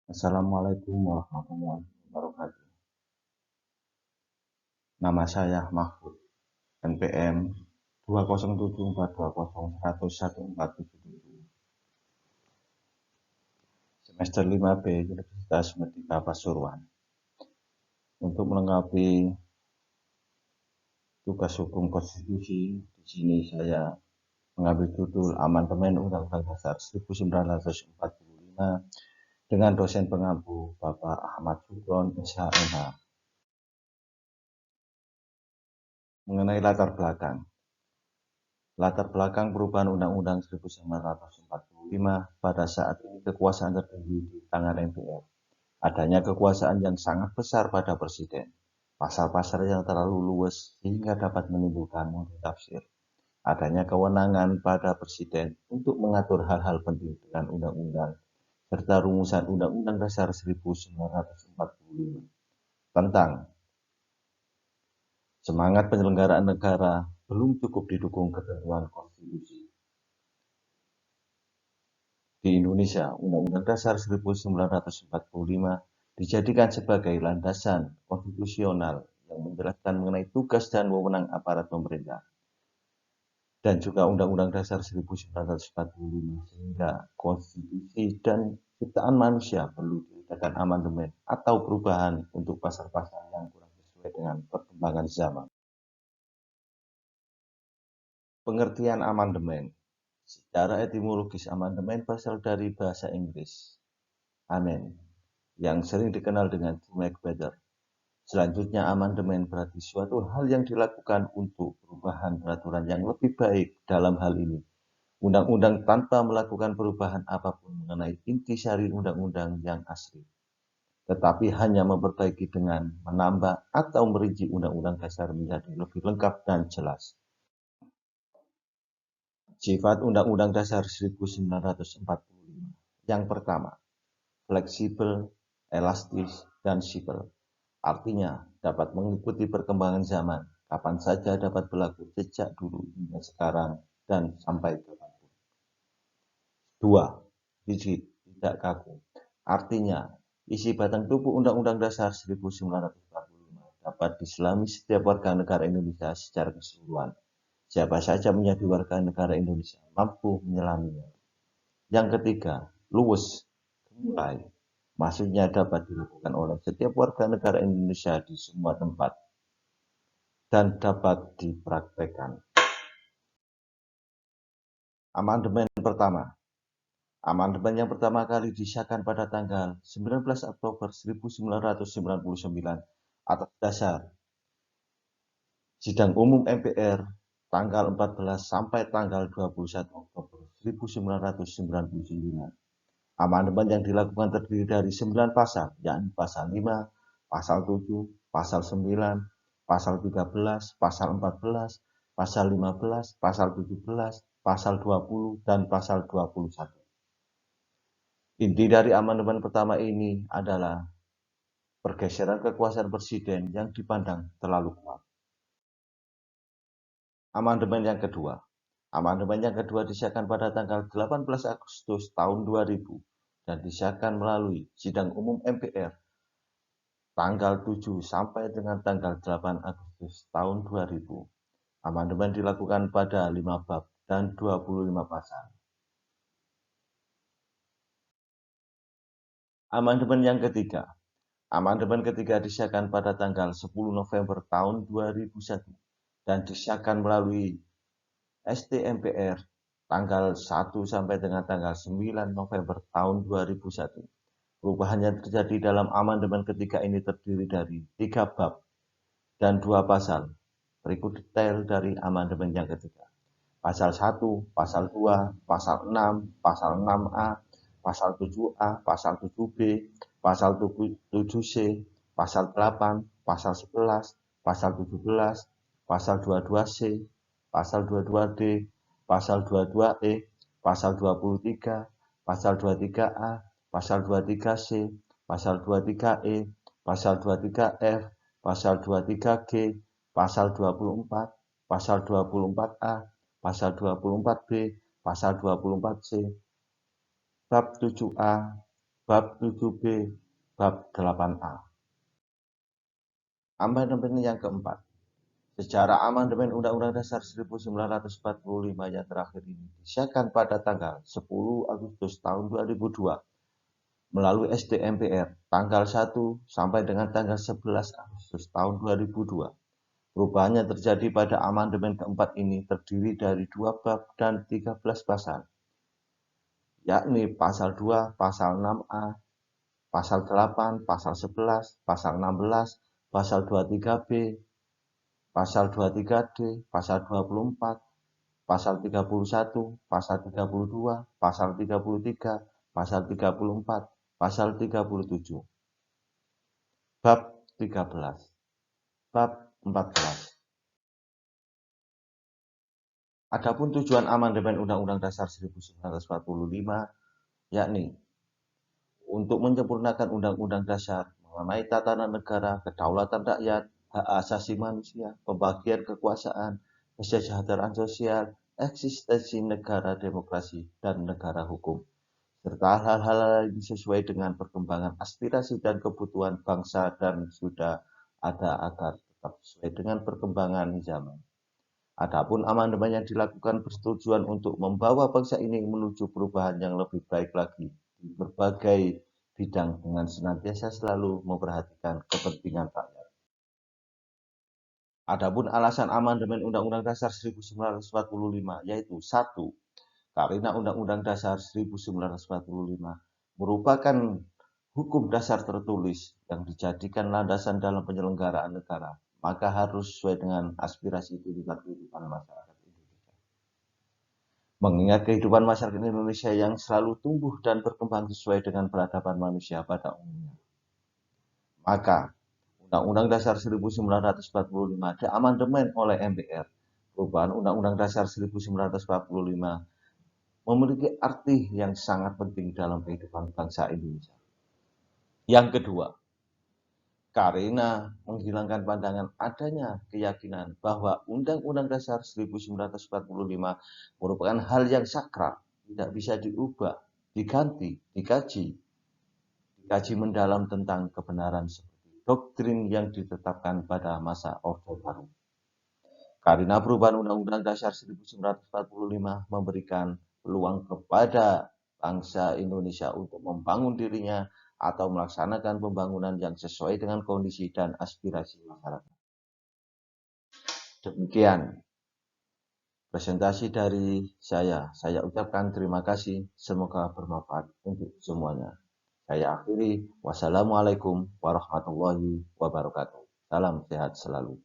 Assalamualaikum warahmatullahi wabarakatuh. Nama saya Mahfud, NPM 20742011477, semester 5B Universitas Merdeka Pasuruan. Untuk melengkapi tugas hukum konstitusi, di sini saya mengambil judul Amandemen Undang-Undang Dasar 1945 dengan dosen pengampu Bapak Ahmad Sugron, SH.MH. Mengenai latar belakang perubahan Undang-Undang 1945 pada saat ini kekuasaan tertinggi di tangan MPR. Adanya kekuasaan yang sangat besar pada Presiden. Pasal-pasal yang terlalu luas sehingga dapat menimbulkan multitafsir. Adanya kewenangan pada Presiden untuk mengatur hal-hal penting dengan undang-undang serta rumusan Undang-Undang Dasar 1945 tentang semangat penyelenggaraan negara belum cukup didukung ketentuan konstitusi. Di Indonesia, Undang-Undang Dasar 1945 dijadikan sebagai landasan konstitusional yang menjelaskan mengenai tugas dan wewenang aparat pemerintah. Dan juga Undang-Undang Dasar 1945 sehingga konstitusi dan ciptaan manusia perlu diadakan amandemen atau perubahan untuk pasal-pasal yang kurang sesuai dengan perkembangan zaman. Pengertian amandemen. Secara etimologis, amandemen berasal dari bahasa Inggris amen, yang sering dikenal dengan to make better. Selanjutnya, amandemen berarti suatu hal yang dilakukan untuk perubahan peraturan yang lebih baik. Dalam hal ini, undang-undang tanpa melakukan perubahan apapun mengenai intisari undang-undang yang asli, tetapi hanya memperbaiki dengan menambah atau merinci undang-undang dasar menjadi lebih lengkap dan jelas. Sifat Undang-Undang Dasar 1945. Yang pertama, fleksibel, elastis, dan sipil. Artinya, dapat mengikuti perkembangan zaman, kapan saja dapat berlaku sejak dulu hingga sekarang, dan sampai kapanpun. 2. Rigid, tidak kaku. Artinya, isi batang tubuh Undang-Undang Dasar 1945 dapat diselami setiap warga negara Indonesia secara keseluruhan. Siapa saja menjadi warga negara Indonesia mampu menyelaminya. Yang ketiga, luwes, gemulai. Maksudnya dapat dilakukan oleh setiap warga negara Indonesia di semua tempat dan dapat dipraktekkan. Amandemen pertama. Amandemen yang pertama kali disahkan pada tanggal 19 Oktober 1999 atas dasar Sidang Umum MPR tanggal 14 sampai tanggal 21 Oktober 1999. Amandemen yang dilakukan terdiri dari 9 pasal, yakni pasal 5, pasal 7, pasal 9, pasal 13, pasal 14, pasal 15, pasal 17, pasal 20, dan pasal 21. Inti dari amandemen pertama ini adalah pergeseran kekuasaan presiden yang dipandang terlalu kuat. Amandemen yang kedua. Amandemen yang kedua disahkan pada tanggal 18 Agustus tahun 2000 dan disahkan melalui Sidang Umum MPR tanggal 7 sampai dengan tanggal 8 Agustus tahun 2000. Amandemen dilakukan pada 5 bab dan 25 pasal. Amandemen yang ketiga. Amandemen ketiga disahkan pada tanggal 10 November tahun 2001 dan disahkan melalui ST-MPR tanggal 1 sampai dengan tanggal 9 November tahun 2001. Perubahan yang terjadi dalam amandemen ketiga ini terdiri dari 3 bab dan 2 pasal. Berikut detail dari amandemen yang ketiga. Pasal 1, pasal 2, pasal 6, pasal 6A, pasal 7A, pasal 7B, pasal 7C, pasal 8, pasal 11, pasal 17, pasal 22C, pasal 22D, pasal 22E, pasal 23, pasal 23A, pasal 23C, pasal 23E, pasal 23F, pasal 23G, pasal 24, pasal 24A, pasal 24B, pasal 24C, bab 7A, Bab 7B, Bab 8A. Amandemen yang keempat. Secara amandemen Undang-Undang Dasar 1945 yang terakhir ini disahkan pada tanggal 10 Agustus tahun 2002 melalui SDMPR tanggal 1 sampai dengan tanggal 11 Agustus tahun 2002. Perubahannya terjadi pada amandemen keempat ini terdiri dari 2 bab dan 13 pasal, yakni pasal 2, pasal 6A, pasal 8, pasal 11, pasal 16, pasal 23B, pasal 23D, pasal 24, pasal 31, pasal 32, pasal 33, pasal 34, pasal 37. Bab 13. Bab 14. Adapun tujuan amandemen Undang-Undang Dasar 1945 yakni untuk menyempurnakan Undang-Undang Dasar mengenai tatanan negara, kedaulatan rakyat, hak asasi manusia, pembagian kekuasaan, kesejahteraan sosial, eksistensi negara demokrasi, dan negara hukum, serta hal-hal lain sesuai dengan perkembangan aspirasi dan kebutuhan bangsa dan sudah ada agar tetap sesuai dengan perkembangan zaman. Adapun amandemen yang dilakukan bertujuan untuk membawa bangsa ini menuju perubahan yang lebih baik lagi di berbagai bidang dengan senantiasa selalu memperhatikan kepentingan rakyat. Adapun alasan amandemen Undang-Undang Dasar 1945 yaitu 1. Karena Undang-Undang Dasar 1945 merupakan hukum dasar tertulis yang dijadikan landasan dalam penyelenggaraan negara, maka harus sesuai dengan aspirasi tuntutan kehidupan masyarakat Indonesia. Mengingat kehidupan masyarakat Indonesia yang selalu tumbuh dan berkembang sesuai dengan peradaban manusia pada umumnya, maka Undang-Undang Dasar 1945 diamandemen oleh MPR. Perubahan Undang-Undang Dasar 1945 memiliki arti yang sangat penting dalam kehidupan bangsa Indonesia. Yang kedua, karena menghilangkan pandangan adanya keyakinan bahwa Undang-Undang Dasar 1945 merupakan hal yang sakral, tidak bisa diubah, diganti, dikaji mendalam tentang kebenaran seperti doktrin yang ditetapkan pada masa Orde Baru. Karena perubahan Undang-Undang Dasar 1945 memberikan peluang kepada bangsa Indonesia untuk membangun dirinya atau melaksanakan pembangunan yang sesuai dengan kondisi dan aspirasi masyarakat. Demikian presentasi dari saya. Saya ucapkan terima kasih. Semoga bermanfaat untuk semuanya. Saya akhiri. Wassalamualaikum warahmatullahi wabarakatuh. Salam sehat selalu.